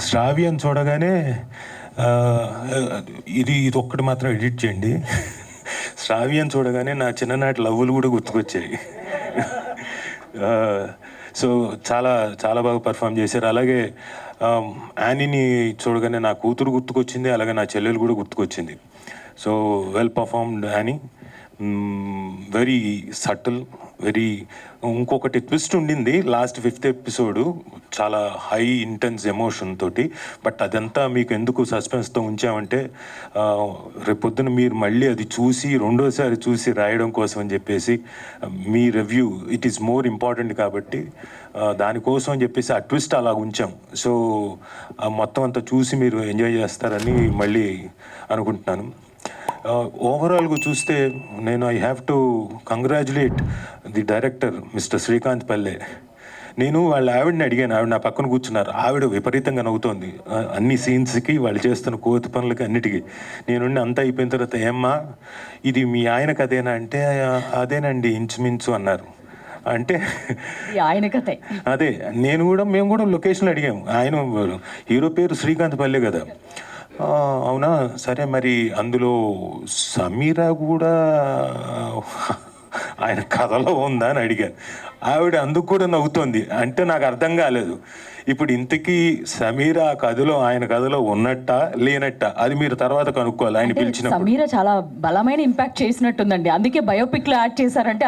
శ్రావ్య అని చూడగానే ఆ, ఇది ఒక్కటి మాత్రం ఎడిట్ చేయండి. శ్రావ్య అని చూడగానే నా చిన్ననాటి లవ్వులు కూడా గుర్తుకొచ్చాయి. సో చాలా చాలా బాగా పర్ఫామ్ చేశారు. అలాగే యానీని చూడగానే నా కూతురు గుర్తుకొచ్చింది, అలాగే నా చెల్లెలు కూడా గుర్తుకొచ్చింది. So well performed Annie, very subtle, very. ఇంకొకటి ట్విస్ట్ ఉండింది లాస్ట్ 5th ఎపిసోడు, చాలా హై ఇంటెన్స్ ఎమోషన్ తోటి. బట్ అదంతా మీకు ఎందుకు సస్పెన్స్తో ఉంచామంటే రేపొద్దున మీరు మళ్ళీ అది చూసి రెండోసారి చూసి రాయడం కోసం అని చెప్పేసి, మీ review it is more important కాబట్టి దానికోసం అని చెప్పేసి ఆ ట్విస్ట్ అలా ఉంచాం. సో మొత్తం అంతా చూసి మీరు ఎంజాయ్ చేస్తారని మళ్ళీ అనుకుంటున్నాను. ఓవరాల్గా చూస్తే నేను I have to congratulate the director mister Srikanth పల్లె. నేను వాళ్ళ ఆవిడని అడిగాను, ఆవిడ నా పక్కన కూర్చున్నారు. ఆవిడ విపరీతంగా నవ్వుతోంది అన్ని సీన్స్కి, వాళ్ళు చేస్తున్న కోతి పనులకి అన్నిటికీ. నేనుండి అంతా అయిపోయిన తర్వాత, ఏమ్మా ఇది మీ ఆయన కదేనా అంటే, అదేనండి ఇంచుమించు అన్నారు. అంటే ఆయన కథే అదే. మేము కూడా లొకేషన్లో అడిగాము. ఆయన హీరో పేరు శ్రీకాంత్ పల్లె కదా. అవునా, సరే మరి అందులో సమీరా కూడా ఆయన కథలో ఉందా అని అడిగాను. ఆవిడ అందుకు కూడా నవ్వుతోంది. అంటే నాకు అర్థం కాలేదు, ఇప్పుడు ఇంతకీ సమీరా కథలో ఆయన కథలో ఉన్నట్ట లేనట్ట, అది మీరు తర్వాత కనుక్కోవాలి ఆయన పిలిచినప్పుడు. సమీర చాలా బలమైన ఇంపాక్ట్ చేసినట్టుందండి, అందుకే బయోపిక్ లో యాడ్ చేశారంటే